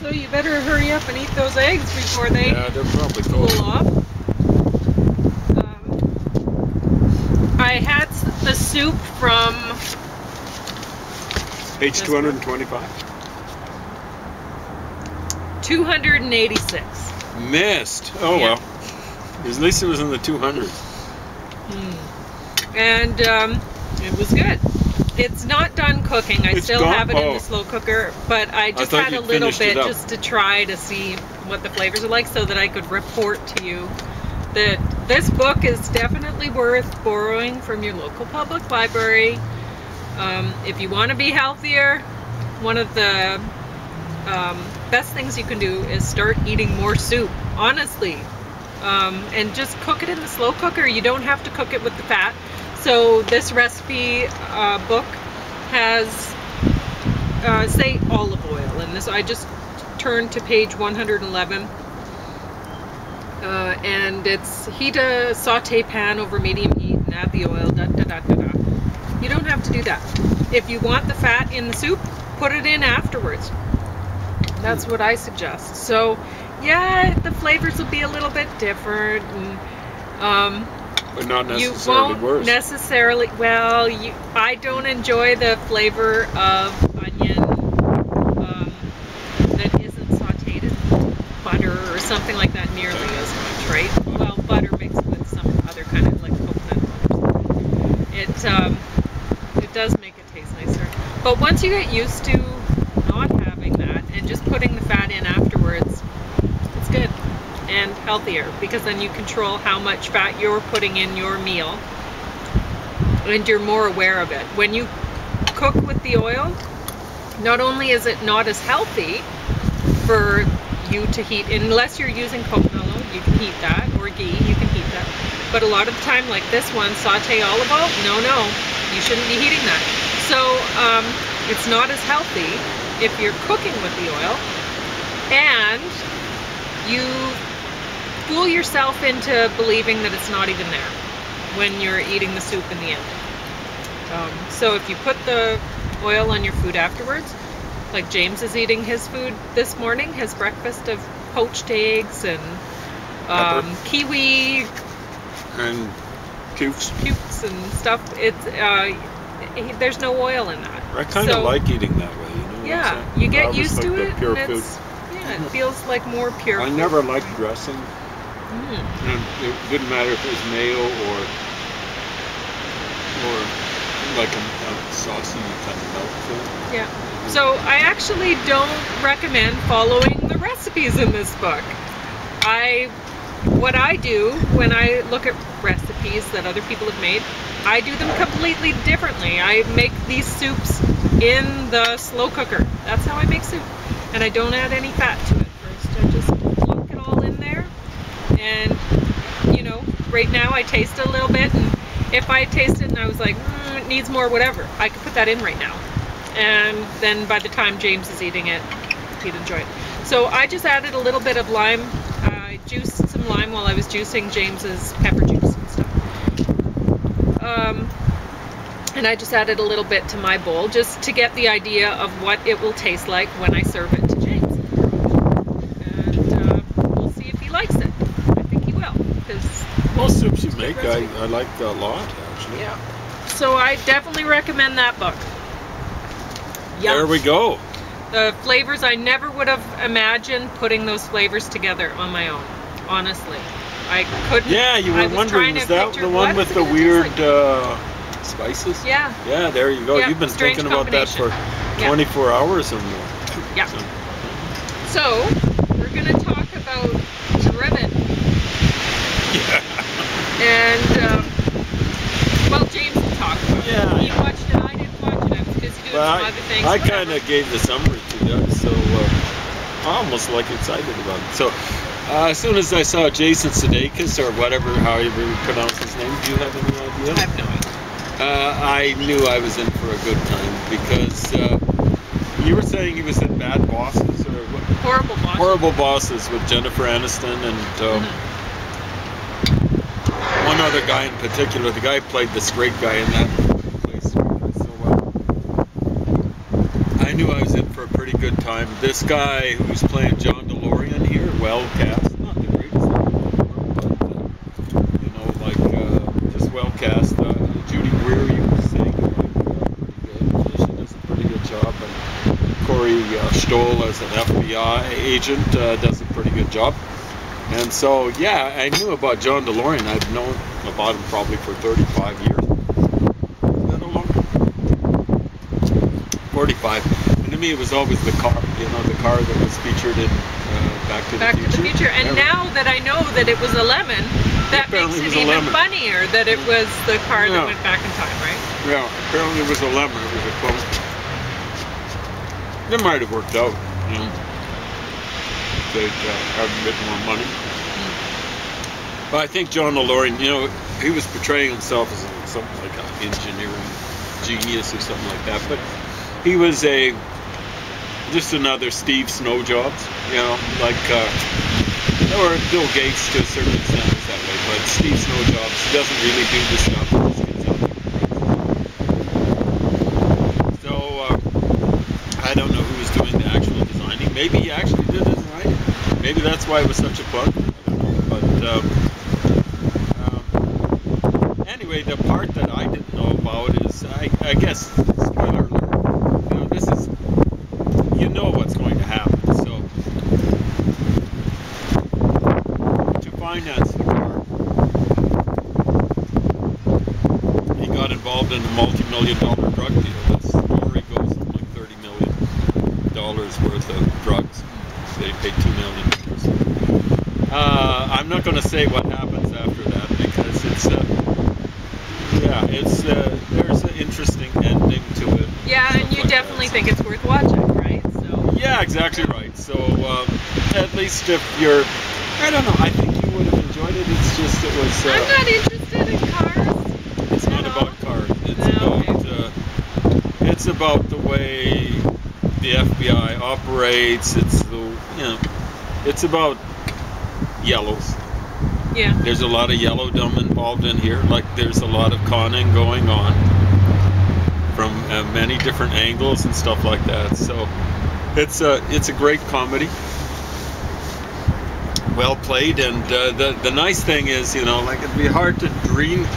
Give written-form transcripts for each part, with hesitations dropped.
So you better hurry up and eat those eggs before they they're probably cool cold. off. I had the soup from Page 225. 286. Missed. Oh Yeah. well. At least it was in the 200s. And it was good. It's not done cooking. I It's still gone? have it in Oh. the slow cooker, but I just thought had a you'd little finished it bit up. just to try to see what the flavors are like so that I could report to you that this book is definitely worth borrowing from your local public library. If you want to be healthier, one of the best things you can do is start eating more soup, honestly. And just cook it in the slow cooker. You don't have to cook it with the fat. So this recipe book has, say, olive oil. And this, I just turned to page 111. And it's heat a saute pan over medium heat and add the oil, da da da da da. You don't have to do that. If you want the fat in the soup, put it in afterwards. That's what I suggest. So yeah, the flavors will be a little bit different, and But not you necessarily won't worse. necessarily, well, I don't enjoy the flavor of onion that isn't sauteed in butter or something like that nearly as much, right? Well, butter mixed with some other kind of like coconut oil. It does make it taste nicer. But once you get used to not having that and just putting the fat in afterwards, it's good and healthier, because then you control how much fat you're putting in your meal and you're more aware of it. When you cook with the oil, not only is it not as healthy for you to heat, unless you're using coconut oil, you can heat that, or ghee, you can heat that. But a lot of the time, like this one, saute olive oil, no, you shouldn't be heating that. So it's not as healthy if you're cooking with the oil, and you fool yourself into believing that it's not even there when you're eating the soup in the end. So if you put the oil on your food afterwards, like James is eating his food this morning, his breakfast of poached eggs and kiwi And cubes. and stuff, there's no oil in that. I kind of like eating that way, you know. Yeah, you get used to it, Pure and food. it feels like more pure I food. never liked dressing. And it didn't matter if it was mayo or like a saucy kind of milk food. Yeah. So I actually don't recommend following the recipes in this book. What I do when I look at recipes that other people have made, I do them completely differently. I make these soups in the slow cooker. That's how I make soup. And I don't add any fat to it first. I just plunk it all in there. And, you know, right now I taste it a little bit. And if I taste it and I was like, it needs more whatever, I could put that in right now. And then by the time James is eating it, he'd enjoy it. So I just added a little bit of lime. I juiced some lime while I was juicing James's pepper juice and stuff. And I just added a little bit to my bowl just to get the idea of what it will taste like when I serve it to James. And we'll see if he likes it. I think he will, because Most soups you make, I like a lot, actually. yeah. So I definitely recommend that book. Yum. There we go. The flavors, I never would have imagined putting those flavors together on my own, honestly. I couldn't. Yeah, you were wondering, is that the one with the weird spices? Yeah. Yeah, there you go. Yeah, You've been strange thinking about that for 24 hours or more. Yeah. So, we're going to talk about Driven. Yeah. And, well, James will talk about it. Yeah. He watched it, I didn't watch it. I was busy doing some other things. I kind of gave the summary to you, so I'm almost like excited about it. So, as soon as I saw Jason Sudeikis, or whatever, however you pronounce his name, do you have any idea? I have no idea. I knew I was in for a good time, because you were saying he was in Bad Bosses, or what? Horrible Bosses. Horrible Bosses with Jennifer Aniston and one other guy in particular. The guy played the straight guy in that place so well. I knew I was in for a pretty good time. This guy who's playing John DeLorean here, well cast, not the greatest actor, but you know, like just well cast. Judy Greer, you were saying, like pretty good. She does a pretty good job. And Corey Stoll as an FBI agent does a pretty good job. And so, yeah, I knew about John DeLorean. I've known about him probably for 35 years. Is that a long? 45. And to me, it was always the car, you know, the car that was featured in Back to the Future. And now that I know that it was a lemon, that makes it even funnier that it was the car that went back in time, right? Yeah, apparently it was a lemon. It was a clone. It might have worked out, you know. They'd have a bit more money. But I think John DeLorean, you know, he was portraying himself as something like an engineering genius or something like that. But he was just another Steve Snowjobs, you know, like, or Bill Gates to a certain extent was that way. But Steve Snowjobs doesn't really do the stuff that just gets out there. So I don't know who was doing the actual designing. Maybe he actually did it. Maybe that's why it was such a bug. I don't know. But anyway, the part that I didn't know about is, I guess, spoiler alert. You know, this is, you know what's going to happen. So to finance the car, he got involved in a multi-million-dollar drug deal. The story goes from like $30 million worth of drugs. They paid $2 million. I'm not going to say what happens after that because it's there's an interesting ending to it. Yeah, and you definitely think it's worth watching, right? So. Yeah, exactly right. So at least if you're, I don't know, I think you would have enjoyed it. It's just it was. I'm not interested in cars. It's not about cars. It's about the way the FBI operates. It's it's about yellows. Yeah. There's a lot of yellowdom involved in here. Like there's a lot of conning going on from many different angles and stuff like that. So it's a great comedy. Well played, and the nice thing is, you know, like it'd be hard to dream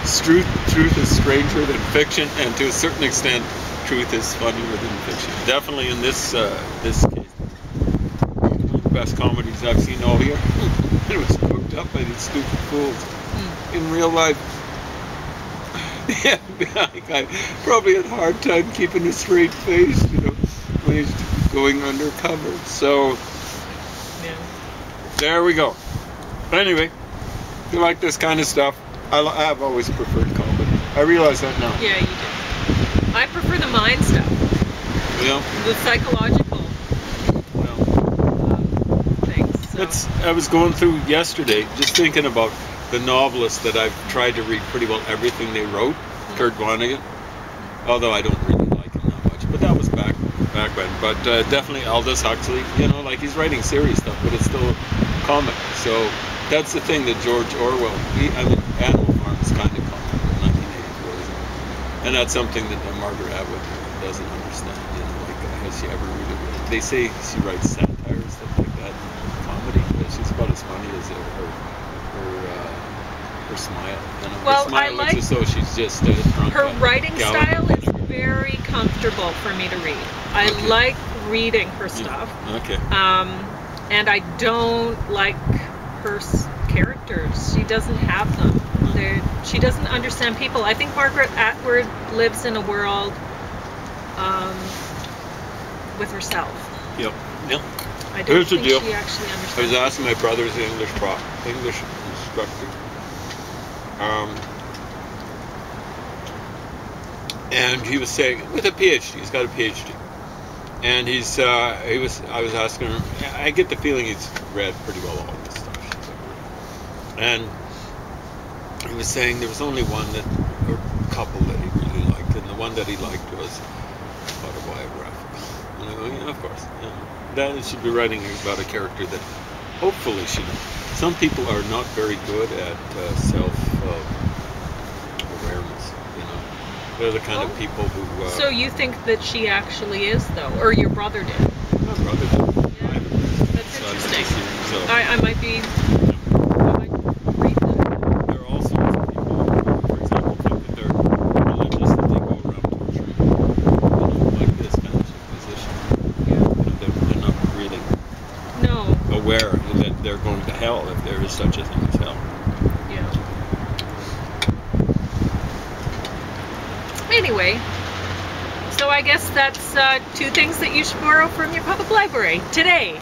truth is stranger than fiction, and to a certain extent truth is funnier than fiction. Definitely in this case. One of the best comedies I've seen all year. It was cooked up by these stupid fools. In real life, the FBI guy probably had a hard time keeping a straight face, you know, when he's going undercover. So, there we go. But anyway, if you like this kind of stuff, I've always preferred comedy. I realize that now. Yeah, you do. I prefer the mind stuff. Yeah. The psychological things. So. I was going through yesterday, just thinking about the novelists that I've tried to read pretty well everything they wrote. Kurt Vonnegut, although I don't really like him that much, but that was back when. But definitely Aldous Huxley. You know, like he's writing serious stuff, but it's still comic. So that's the thing that George Orwell. Animal Farm is kind of comic, 1984, and that's something that Margaret Atwood doesn't understand. You know, like has she ever really? They say she writes satire and stuff like that, comedy, but she's about as funny as her smile. You know, well, her smile looks as though she's just drunk. Her writing style is very comfortable for me to read. I like reading her stuff. Okay. And I don't like her characters. She doesn't have them. She doesn't understand people. I think Margaret Atwood lives in a world with herself. Yep. I don't think she actually understands. I was asking my brother's English instructor. And he was saying, with a PhD, he's got a PhD, and I was asking him, I get the feeling he's read pretty well all this stuff, and he was saying there was only one or couple that he really liked, and the one that he liked was autobiographical. And I go, yeah, of course, that it should be writing about a character that hopefully should. Some people are not very good at self-awareness, you know. They're the kind Oh. of people who. So you think that she actually is, though, or your brother did? My brother did. Yeah. I haven't. That's So it's interesting. just, so I might read that. there are also people who, for example, think that they're religious, that they go around torturing, like this kind of position. Yeah. They're not really No. aware that they're going to hell if there is such a thing as hell. Yeah. Anyway, so I guess that's 2 things that you should borrow from your public library today.